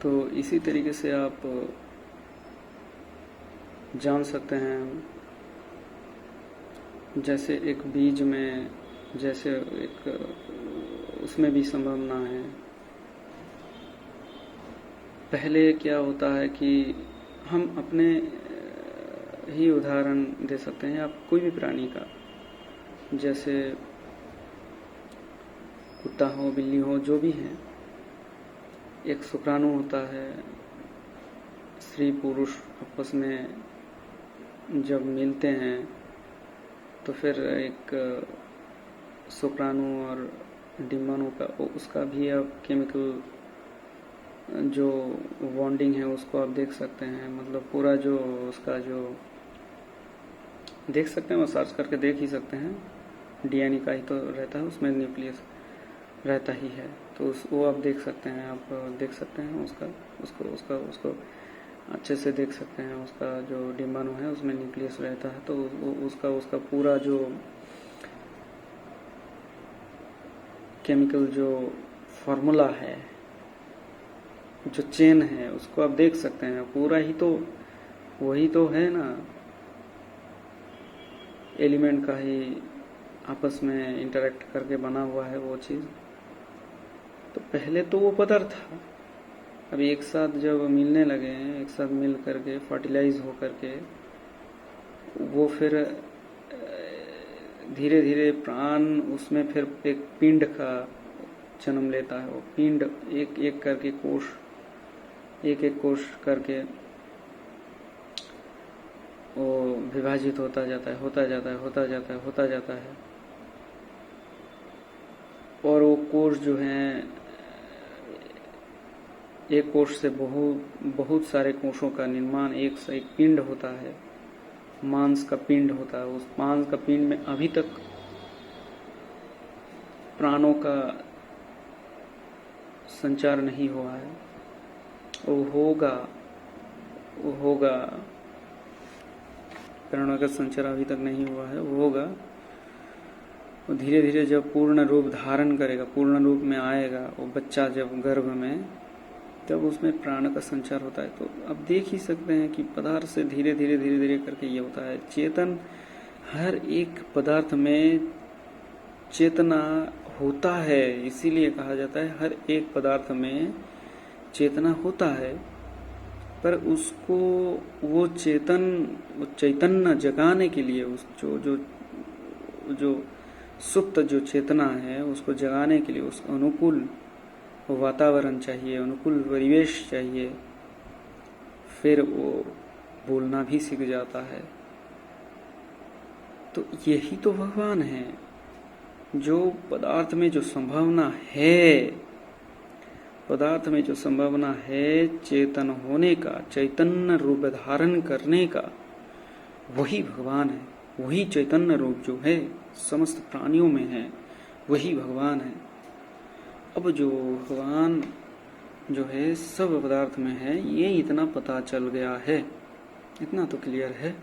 तो इसी तरीके से आप जान सकते हैं, जैसे एक बीज में, जैसे एक उसमें भी संभावना है। पहले क्या होता है कि हम अपने ही उदाहरण दे सकते हैं, आप कोई भी प्राणी का, जैसे कुत्ता हो, बिल्ली हो, जो भी है, एक शुक्राणु होता है। स्त्री पुरुष आपस में जब मिलते हैं तो फिर एक शुक्राणु और डिंबाणु का, उसका भी आप केमिकल जो बॉन्डिंग है उसको आप देख सकते हैं। मतलब पूरा जो उसका जो देख सकते हैं, वो सर्च करके देख ही सकते हैं। डीएनए का ही तो रहता है, उसमें न्यूक्लियस रहता ही है, तो वो आप देख सकते हैं। आप देख सकते हैं उसको अच्छे से देख सकते हैं। उसका जो डिंबाणु है उसमें न्यूक्लियस रहता है, तो उसका पूरा जो केमिकल जो फॉर्मूला है, जो चेन है, उसको आप देख सकते हैं। पूरा ही तो वही तो है ना, एलिमेंट का ही आपस में इंटरेक्ट करके बना हुआ है वो चीज़। तो पहले तो वो पदार्थ था, अभी एक साथ जब मिलने लगे हैं, एक साथ मिल करके फर्टिलाइज हो करके, वो फिर धीरे धीरे प्राण उसमें फिर एक पिंड का जन्म लेता है। वो पिंड एक एक करके कोश, एक एक कोश करके वो विभाजित होता जाता है, होता जाता है, होता जाता है, होता जाता है। और वो कोश जो है, एक कोश से बहुत सारे कोशों का निर्माण, एक से एक पिंड होता है, मांस का पिंड होता है। उस मांस का पिंड में अभी तक प्राणों का संचार नहीं हुआ है। वो होगा, प्राणों का संचार अभी तक नहीं हुआ है, वो होगा। वो धीरे धीरे जब पूर्ण रूप धारण करेगा, पूर्ण रूप में आएगा, वो बच्चा जब गर्भ में, तब उसमें प्राण का संचार होता है। तो अब देख ही सकते हैं कि पदार्थ से धीरे धीरे करके ये होता है। चेतन, हर एक पदार्थ में चेतना होता है, इसीलिए कहा जाता है हर एक पदार्थ में चेतना होता है। पर उसको वो चैतन्य जगाने के लिए, उस जो सुप्त जो चेतना है, उसको जगाने के लिए उस अनुकूल वातावरण चाहिए, अनुकूल परिवेश चाहिए। फिर वो बोलना भी सीख जाता है। तो यही तो भगवान है। जो पदार्थ में जो संभावना है, पदार्थ में जो संभावना है चेतन होने का, चैतन्य रूप धारण करने का, वही भगवान है। वही चैतन्य रूप जो है समस्त प्राणियों में है, वही भगवान है। अब जो भगवान जो है सब पदार्थ में है, ये इतना पता चल गया है, इतना तो क्लियर है।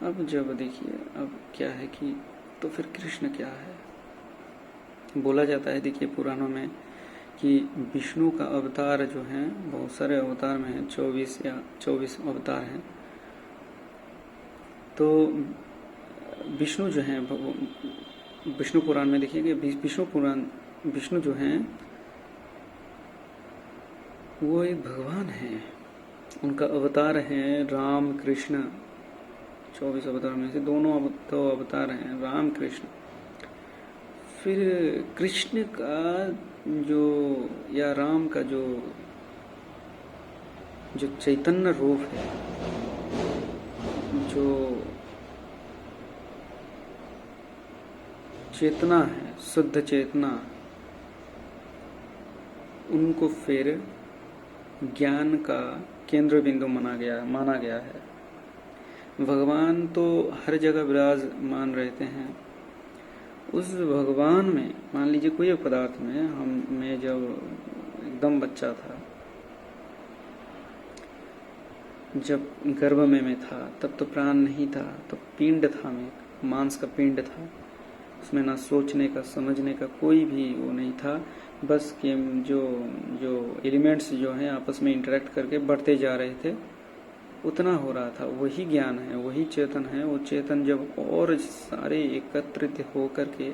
अब जब देखिए अब क्या है कि तो फिर कृष्ण क्या है। बोला जाता है, देखिए पुराणों में, कि विष्णु का अवतार जो है, बहुत सारे अवतार में है, 24 अवतार हैं। तो विष्णु जो है, विष्णु पुराण में देखिए कि विष्णु जो हैं वो एक भगवान है। उनका अवतार है राम कृष्ण। 24 अवतार में से दो अवतार हैं, राम कृष्ण। फिर कृष्ण का जो, या राम का जो चैतन्य रूप है, जो चेतना है, शुद्ध चेतना, उनको फिर ज्ञान का केंद्र बिंदु माना गया है। भगवान तो हर जगह विराजमान रहते हैं। उस भगवान में, मान लीजिए कोई एक पदार्थ में, मैं जब एकदम बच्चा था, जब गर्भ में मैं था, तब तो प्राण नहीं था, तो पिंड था, मैं मांस का पिंड था। उसमें ना सोचने का, समझने का कोई भी वो नहीं था। बस कि जो जो एलिमेंट्स जो हैं आपस में इंटरेक्ट करके बढ़ते जा रहे थे, उतना हो रहा था। वही ज्ञान है, वही चेतन है। वो चेतन जब और सारे एकत्रित होकर के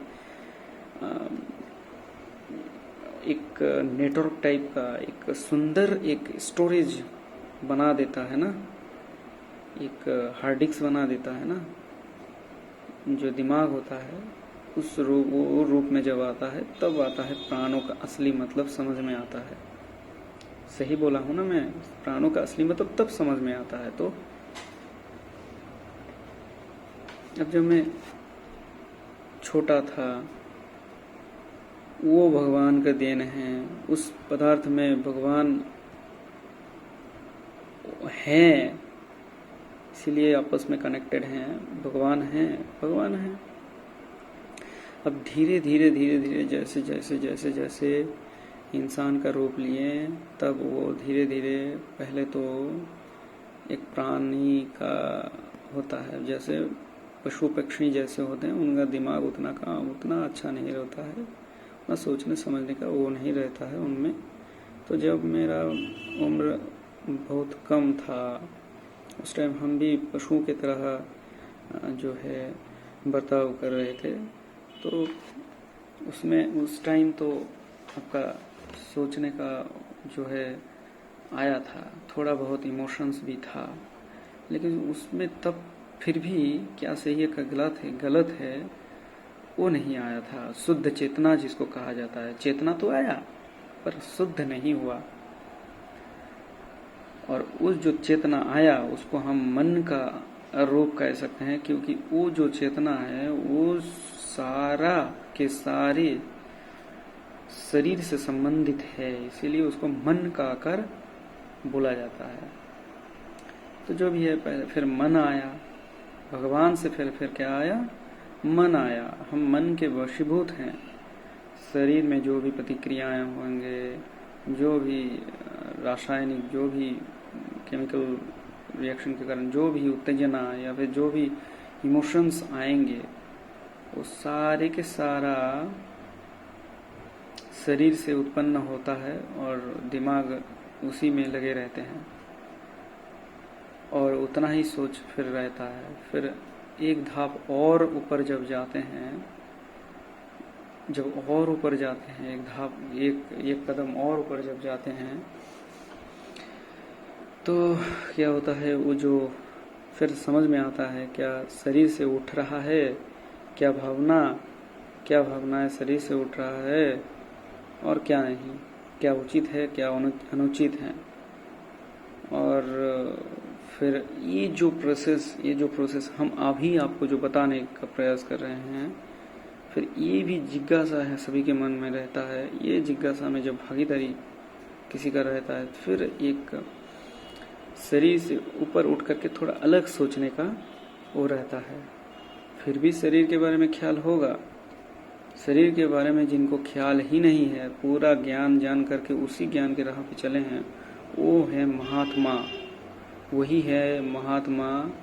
एक नेटवर्क टाइप का एक सुंदर एक स्टोरेज बना देता है ना, एक हार्ड डिस्क बना देता है ना, जो दिमाग होता है, उस रूप में जब आता है, तब आता है प्राणों का असली मतलब समझ में आता है। सही बोला हूं ना मैं? प्राणों का असली मतलब तब समझ में आता है। तो अब जब मैं छोटा था, वो भगवान का देन है। उस पदार्थ में भगवान है, इसीलिए आपस में कनेक्टेड हैं। भगवान है, भगवान है। अब धीरे धीरे धीरे धीरे जैसे जैसे जैसे जैसे इंसान का रूप लिए, तब वो धीरे धीरे पहले तो एक प्राणी का होता है। जैसे पशु पक्षी जैसे होते हैं, उनका दिमाग उतना अच्छा नहीं रहता है, उतना सोचने समझने का वो नहीं रहता है उनमें। तो जब मेरा उम्र बहुत कम था, उस टाइम हम भी पशुओं की तरह जो है बर्ताव कर रहे थे। तो उसमें उस टाइम तो आपका सोचने का जो है आया था, थोड़ा बहुत इमोशंस भी था, लेकिन उसमें तब फिर भी क्या सही है क्या गलत है वो नहीं आया था। शुद्ध चेतना जिसको कहा जाता है, चेतना तो आया पर शुद्ध नहीं हुआ। और उस जो चेतना आया उसको हम मन का रूप कह सकते हैं, क्योंकि वो जो चेतना है वो सारा के सारे शरीर से संबंधित है, इसीलिए उसको मन का आकर बोला जाता है। तो जो भी है, पहले फिर मन आया, भगवान से फिर क्या आया? मन आया। हम मन के वशीभूत हैं। शरीर में जो भी प्रतिक्रियाएं होंगे, जो भी रासायनिक, जो भी केमिकल रिएक्शन के कारण जो भी उत्तेजना या फिर जो भी इमोशंस आएंगे, वो सारे के सारा शरीर से उत्पन्न होता है और दिमाग उसी में लगे रहते हैं और उतना ही सोच फिर रहता है। फिर एक धाप और ऊपर जब जाते हैं, एक कदम और ऊपर जब जाते हैं, तो क्या होता है, वो जो फिर समझ में आता है क्या शरीर से उठ रहा है, क्या भावना है शरीर से उठ रहा है और क्या नहीं, क्या उचित है क्या अनुचित है। और फिर ये जो प्रोसेस हम अभी आपको जो बताने का प्रयास कर रहे हैं, फिर ये भी जिज्ञासा है, सभी के मन में रहता है। ये जिज्ञासा में जब भागीदारी किसी का रहता है, फिर एक शरीर से ऊपर उठ करके थोड़ा अलग सोचने का वो रहता है। फिर भी शरीर के बारे में ख्याल होगा। शरीर के बारे में जिनको ख्याल ही नहीं है, पूरा ज्ञान जान करके उसी ज्ञान के राह पे चले हैं, वो है महात्मा। वही है महात्मा,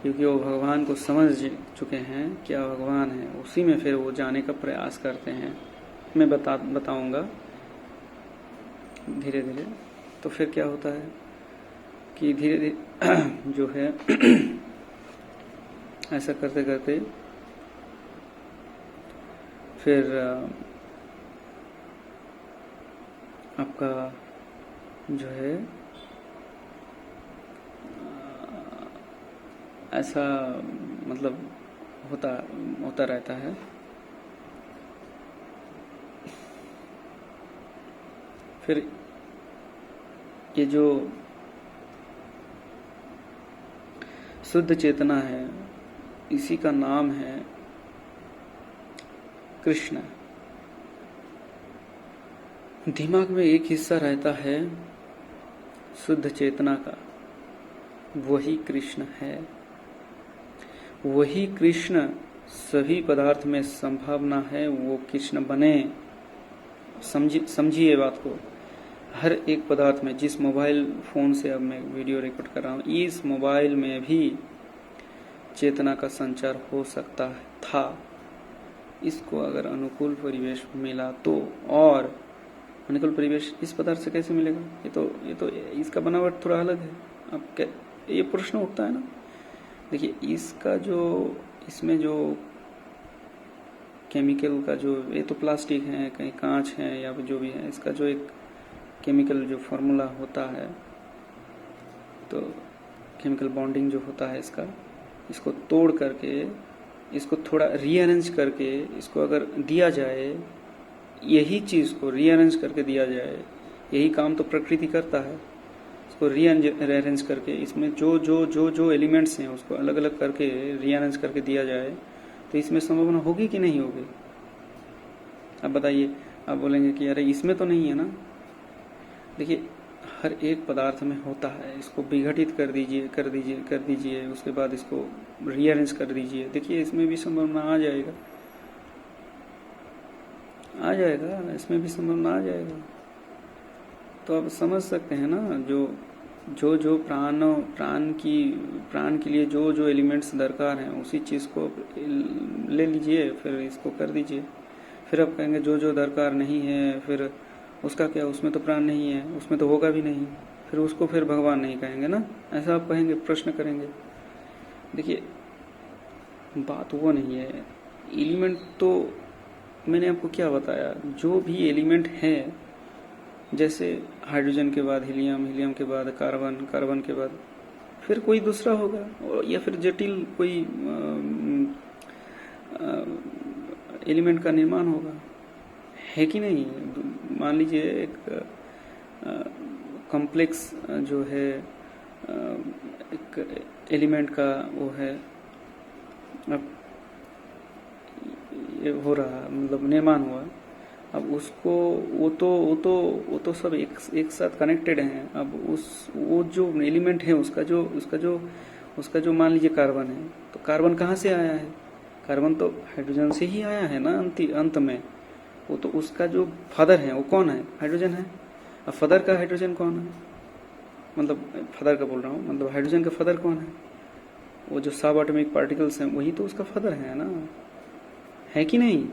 क्योंकि वो भगवान को समझ चुके हैं क्या भगवान है। उसी में फिर वो जाने का प्रयास करते हैं। मैं बताऊंगा धीरे धीरे। तो फिर क्या होता है कि धीरे धीरे जो है ऐसा करते करते फिर आपका जो है ऐसा मतलब होता रहता है। फिर ये जो शुद्ध चेतना है, इसी का नाम है कृष्ण। दिमाग में एक हिस्सा रहता है शुद्ध चेतना का, वही कृष्ण है। वही कृष्ण सभी पदार्थ में संभावना है वो कृष्ण बने। समझिए बात को। हर एक पदार्थ में, जिस मोबाइल फोन से अब मैं वीडियो रिकॉर्ड कर रहा हूँ, इस मोबाइल में भी चेतना का संचार हो सकता था, इसको अगर अनुकूल परिवेश मिला तो। और अनुकूल परिवेश इस पदार्थ से कैसे मिलेगा? ये तो इसका बनावट थोड़ा अलग है। अब ये प्रश्न उठता है ना। देखिए, इसका जो इसमें जो केमिकल का जो, ये तो प्लास्टिक है, कहीं कांच है या जो भी है, इसका जो एक केमिकल जो फॉर्मूला होता है, तो केमिकल बॉन्डिंग जो होता है इसका, इसको तोड़ करके, इसको थोड़ा रीअरेंज करके, इसको अगर दिया जाए, यही चीज़ को रीअरेंज करके दिया जाए, यही काम तो प्रकृति करता है। इसको रीअरेंज करके इसमें जो जो जो जो एलिमेंट्स हैं उसको अलग अलग करके रीअरेंज करके दिया जाए, तो इसमें संभावना होगी कि नहीं होगी? अब बताइए। आप बोलेंगे कि अरे इसमें तो नहीं है ना। देखिए, हर एक पदार्थ में होता है। इसको विघटित कर दीजिए, उसके बाद इसको रीअरेंज कर दीजिए, देखिए इसमें भी संभावना आ जाएगा, इसमें भी संभावना आ जाएगा। तो आप समझ सकते हैं ना, जो प्राण के लिए जो जो एलिमेंट्स दरकार हैं, उसी चीज़ को ले लीजिए, फिर इसको कर दीजिए। फिर आप कहेंगे जो जो दरकार नहीं है, फिर उसका क्या, उसमें तो प्राण नहीं है, उसमें तो होगा भी नहीं, फिर उसको फिर भगवान नहीं कहेंगे ना, ऐसा आप कहेंगे, प्रश्न करेंगे। देखिए, बात वो नहीं है। एलिमेंट तो मैंने आपको क्या बताया, जो भी एलिमेंट है, जैसे हाइड्रोजन के बाद हीलियम, हीलियम के बाद कार्बन, कार्बन के बाद फिर कोई दूसरा होगा, या फिर जटिल कोई एलिमेंट का निर्माण होगा, है कि नहीं? मान लीजिए एक कॉम्प्लेक्स जो है एक एलिमेंट का वो है, अब ये हो रहा, मतलब निर्माण हुआ। अब उसको वो तो सब एक साथ कनेक्टेड हैं। अब वो जो एलिमेंट है उसका जो मान लीजिए कार्बन है, तो कार्बन कहाँ से आया है? कार्बन तो हाइड्रोजन से ही आया है ना अंत में। वो तो उसका जो फादर है वो कौन है? हाइड्रोजन है। अब फादर का हाइड्रोजन कौन है? मतलब फादर का बोल रहा हूँ, मतलब हाइड्रोजन का फादर कौन है? वो जो सब एटॉमिक पार्टिकल्स हैं, वही तो उसका फादर है ना, है कि नहीं?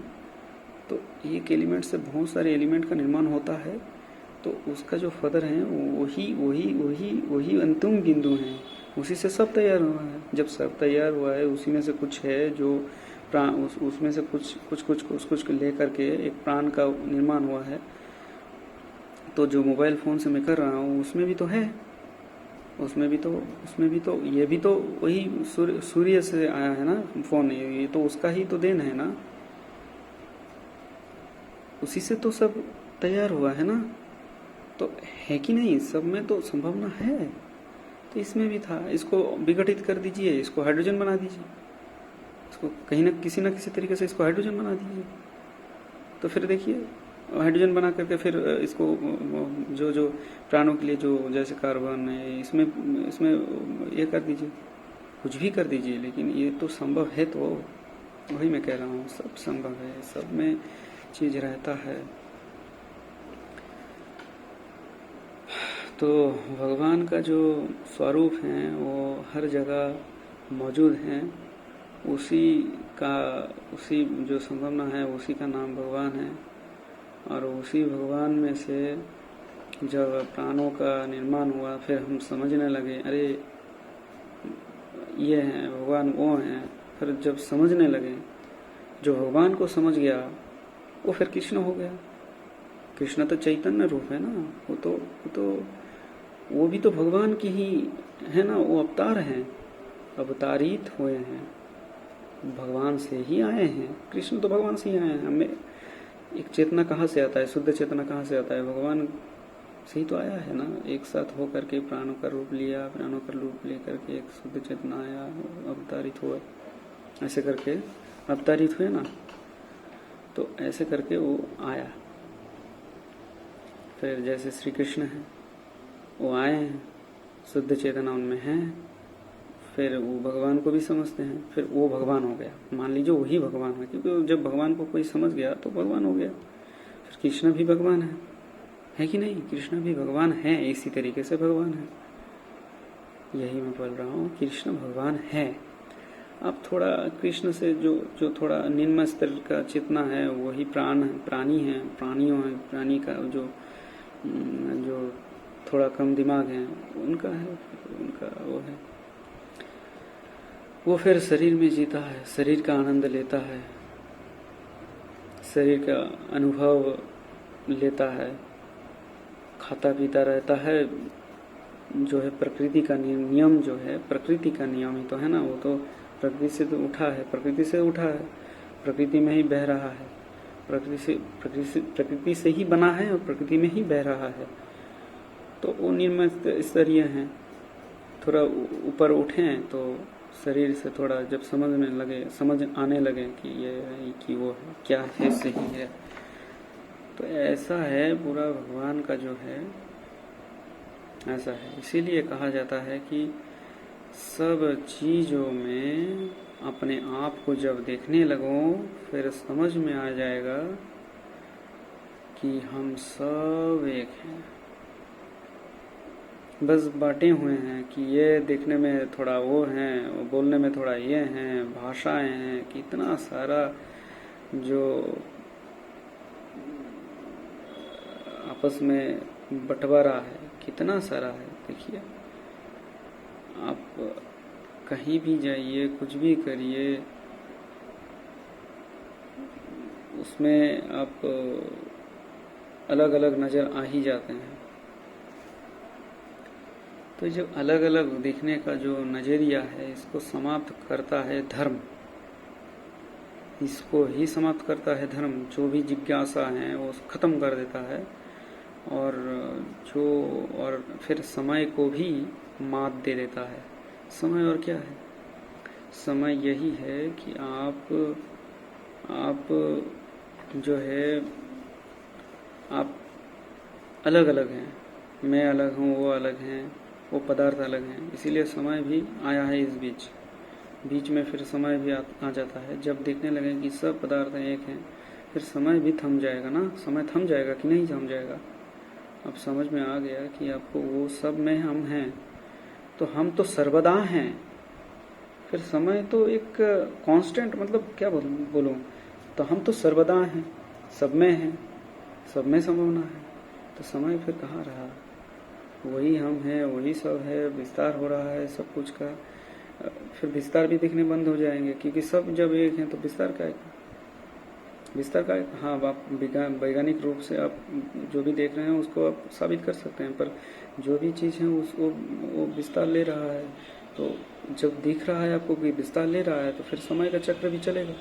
तो एक एलिमेंट से बहुत सारे एलिमेंट का निर्माण होता है, तो उसका जो फादर है वही अंतिम बिंदु है, उसी से सब तैयार हुआ है। जब सब तैयार हुआ है, उसी में से कुछ है जो प्राण, उसमें से कुछ लेकर के एक प्राण का निर्माण हुआ है। तो जो मोबाइल फोन से मैं कर रहा हूँ, उसमें भी तो है, उसमें भी तो ये भी तो वही सूर्य से आया है ना फोन, ये तो उसका ही तो देन है ना, उसी से तो सब तैयार हुआ है ना। तो है कि नहीं? सब में तो संभावना है। तो इसमें भी था, इसको विघटित कर दीजिए, इसको हाइड्रोजन बना दीजिए, इसको कहीं ना किसी तरीके से इसको हाइड्रोजन बना दीजिए। तो फिर देखिए, हाइड्रोजन बना करके फिर इसको जो प्राणों के लिए जो जैसे कार्बन है, इसमें ये कर दीजिए, कुछ भी कर दीजिए, लेकिन ये तो संभव है। तो वही मैं कह रहा हूँ, सब संभव है, सब में चीज रहता है। तो भगवान का जो स्वरूप है वो हर जगह मौजूद है, उसी जो संभावना है, उसी का नाम भगवान है। और उसी भगवान में से जब प्राणों का निर्माण हुआ, फिर हम समझने लगे अरे ये है भगवान, वो है। फिर जब समझने लगे, जो भगवान को समझ गया वो फिर कृष्ण हो गया। कृष्ण तो चैतन्य रूप है ना, वो भी तो भगवान की ही है ना, वो अवतार हैं, अवतारित हुए हैं, भगवान से ही आए हैं। कृष्ण तो भगवान से ही आए हैं। हमें एक चेतना कहाँ से आता है, शुद्ध चेतना कहाँ से आता है? भगवान से ही तो आया है ना। एक साथ हो करके प्राणों का रूप लिया, प्राणों का रूप लेकर के एक शुद्ध चेतना आया, अवतारित हुआ, ऐसे करके अवतारित हुए ना। तो ऐसे करके वो आया। फिर जैसे श्री कृष्ण है, वो आए हैं, शुद्ध चेतना उनमें है, फिर वो भगवान को भी समझते हैं, फिर वो भगवान हो गया। मान लीजिए वही भगवान है, क्योंकि जब भगवान को कोई समझ गया तो भगवान हो गया। फिर कृष्ण भी भगवान है कि नहीं? कृष्ण भी भगवान है, इसी तरीके से भगवान है। यही मैं बोल रहा हूँ, कृष्ण भगवान है। आप थोड़ा कृष्ण से जो जो थोड़ा निम्न स्तर का चेतना है वही प्राणी है, प्राणी का जो जो थोड़ा कम दिमाग है उनका है, उनका वो है, वो फिर शरीर में जीता है, शरीर का आनंद लेता है, शरीर का अनुभव लेता है, खाता पीता रहता है, जो है प्रकृति का नियम जो है, प्रकृति का नियम ही तो है ना, वो तो प्रकृति से तो उठा है, प्रकृति से उठा है, प्रकृति में ही बह रहा है, प्रकृति से ही बना है और प्रकृति में ही बह रहा है। तो वो निम्न स्तरीय हैं, थोड़ा ऊपर उठें तो शरीर से थोड़ा जब समझ आने लगे कि ये है कि वो है, क्या है सही है। तो ऐसा है पूरा भगवान का जो है ऐसा है। इसीलिए कहा जाता है कि सब चीजों में अपने आप को जब देखने लगो फिर समझ में आ जाएगा कि हम सब एक हैं, बस बांटे हुए हैं कि ये देखने में थोड़ा वो हैं, बोलने में थोड़ा ये हैं, भाषाएं हैं, कितना सारा जो आपस में बंटवारा है, कितना सारा है। देखिए आप कहीं भी जाइए, कुछ भी करिए, उसमें आप अलग अलग नजर आ ही जाते हैं। तो जब अलग अलग देखने का जो नजरिया है इसको समाप्त करता है धर्म, इसको ही समाप्त करता है धर्म। जो भी जिज्ञासा है वो खत्म कर देता है और फिर समय को भी मात दे देता है। समय और क्या है? समय यही है कि आप जो है आप अलग अलग हैं, मैं अलग हूँ, वो अलग हैं, वो पदार्थ अलग हैं। इसीलिए समय भी आया है इस बीच में, फिर समय भी आ जाता है। जब देखने लगे कि सब पदार्थ एक हैं फिर समय भी थम जाएगा ना। समय थम जाएगा कि नहीं थम जाएगा? अब समझ में आ गया कि आपको वो सब में हम हैं, तो हम तो सर्वदा हैं। फिर समय तो एक कांस्टेंट, मतलब क्या बोलूं, तो हम तो सर्वदा हैं, सब में हैं, सब में संभावना है। तो समय फिर कहाँ रहा? वही हम हैं, वही सब है, विस्तार हो रहा है सब कुछ का। फिर विस्तार भी दिखने बंद हो जाएंगे, क्योंकि सब जब एक हैं तो विस्तार का है, विस्तार का। हाँ, आप वैज्ञानिक रूप से आप जो भी देख रहे हैं उसको आप साबित कर सकते हैं, पर जो भी चीज़ है उसको वो विस्तार ले रहा है। तो जब दिख रहा है आपको कि विस्तार ले रहा है तो फिर समय का चक्र भी चलेगा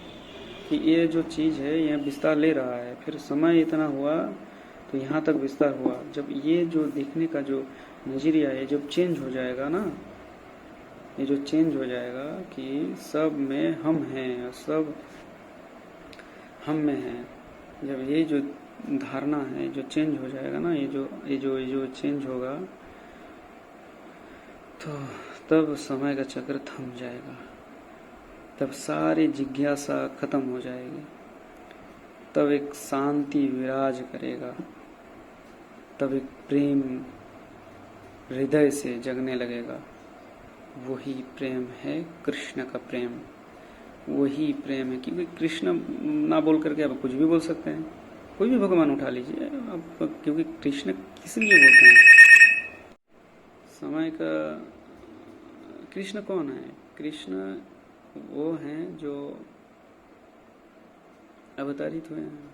कि ये जो चीज़ है यह विस्तार ले रहा है, फिर समय इतना हुआ तो यहाँ तक विस्तार हुआ। जब ये जो देखने का जो नजरिया है जब चेंज हो जाएगा ना, ये जो चेंज हो जाएगा कि सब में हम हैं, सब हम में हैं, जब ये जो धारणा है जो चेंज हो जाएगा ना, ये जो चेंज होगा तो तब समय का चक्र थम जाएगा, तब सारी जिज्ञासा खत्म हो जाएगी, तब एक शांति विराज करेगा, तब एक प्रेम हृदय से जगने लगेगा। वही प्रेम है कृष्ण का प्रेम, वही प्रेम है। क्योंकि कृष्ण ना बोल करके आप कुछ भी बोल सकते हैं, कोई भी भगवान उठा लीजिए आप, क्योंकि कृष्ण किस लिए बोलते हैं? समय का कृष्ण कौन है? कृष्ण वो हैं जो अवतारित हुए हैं।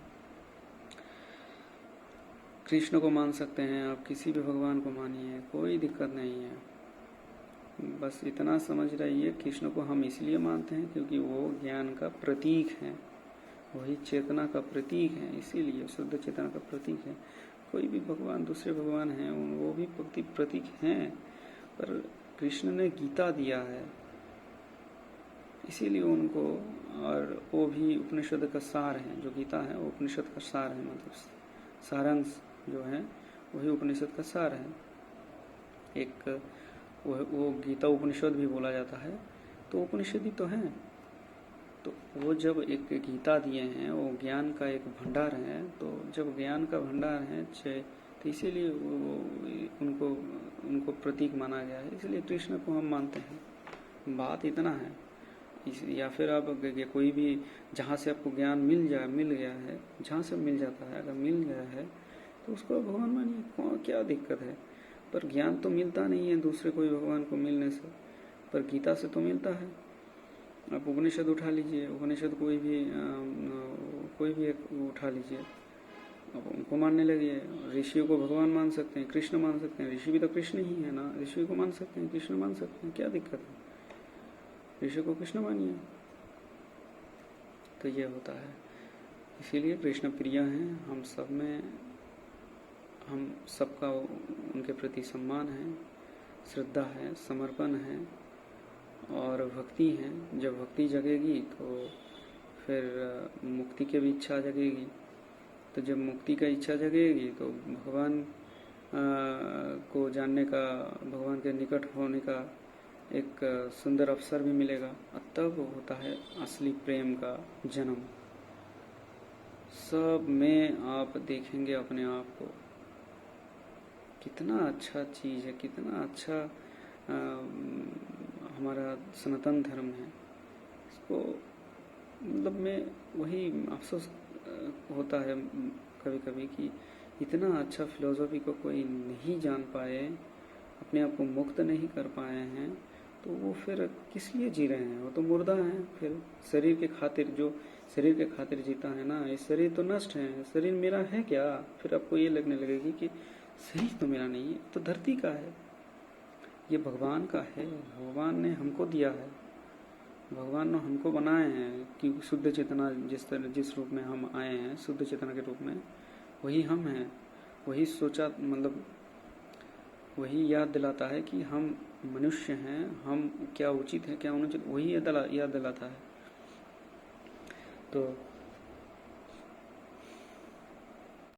कृष्ण को मान सकते हैं आप, किसी भी भगवान को मानिए, कोई दिक्कत नहीं है। बस इतना समझ रहिए, कृष्ण को हम इसलिए मानते हैं क्योंकि वो ज्ञान का प्रतीक है, वही चेतना का प्रतीक है, इसीलिए शुद्ध चेतना का प्रतीक है। कोई भी भगवान, दूसरे भगवान हैं, वो भी प्रतीक हैं, पर कृष्ण ने गीता दिया है इसीलिए उनको, और वो भी उपनिषद का सार है। जो गीता है वो उपनिषद का सार है, मतलब सारांश जो है वही उपनिषद का सार है। एक वो गीता उपनिषद भी बोला जाता है, तो उपनिषद ही तो है। तो वो जब एक गीता दिए हैं, वो ज्ञान का एक भंडार है, तो जब ज्ञान का भंडार है तो इसीलिए उनको प्रतीक माना गया है, इसलिए कृष्ण को हम मानते हैं। बात इतना है, या फिर आप कोई भी जहाँ से आपको ज्ञान मिल गया है, जहाँ से मिल जाता है, अगर मिल गया है तो उसको भगवान मानिए, क्या दिक्कत है। पर ज्ञान तो मिलता नहीं है दूसरे कोई भगवान को मिलने से, पर गीता से तो मिलता है। आप उपनिषद उठा लीजिए, उपनिषद कोई भी एक उठा लीजिए, अब उनको मानने लगिए। ऋषियों को भगवान मान सकते हैं, कृष्ण मान सकते हैं, ऋषि भी तो कृष्ण ही है ना, ऋषि को मान सकते हैं, कृष्ण मान सकते हैं, क्या दिक्कत है, ऋषि को कृष्ण मानिए। तो ये होता है, इसीलिए कृष्ण प्रिय हैं हम सब में, हम सबका उनके प्रति सम्मान है, श्रद्धा है, समर्पण है और भक्ति है। जब भक्ति जगेगी तो फिर मुक्ति की भी इच्छा जगेगी। तो जब मुक्ति का इच्छा जगेगी तो भगवान को जानने का, भगवान के निकट होने का एक सुंदर अवसर भी मिलेगा। तब होता है असली प्रेम का जन्म। सब में आप देखेंगे अपने आप को, कितना अच्छा चीज है, कितना अच्छा हमारा सनातन धर्म है। इसको मतलब मैं वही अफसोस होता है कभी कभी कि इतना अच्छा फिलोसफी को कोई नहीं जान पाए, अपने आप को मुक्त नहीं कर पाए हैं, तो वो फिर किस लिए जी रहे हैं, वो तो मुर्दा हैं। फिर शरीर के खातिर, जो शरीर के खातिर जीता है ना, ये शरीर तो नष्ट है, शरीर मेरा है क्या। फिर आपको ये लगने लगेगी कि शरीर तो मेरा नहीं है, तो धरती का है, ये भगवान का है, भगवान ने हमको दिया है, भगवान ने हमको बनाए हैं कि शुद्ध चेतना जिस रूप में हम आए हैं, शुद्ध चेतना के रूप में, वही हम हैं। वही सोचा, मतलब वही याद दिलाता है कि हम मनुष्य हैं, हम क्या उचित है क्या अनुचित, वही याद दिलाता है। तो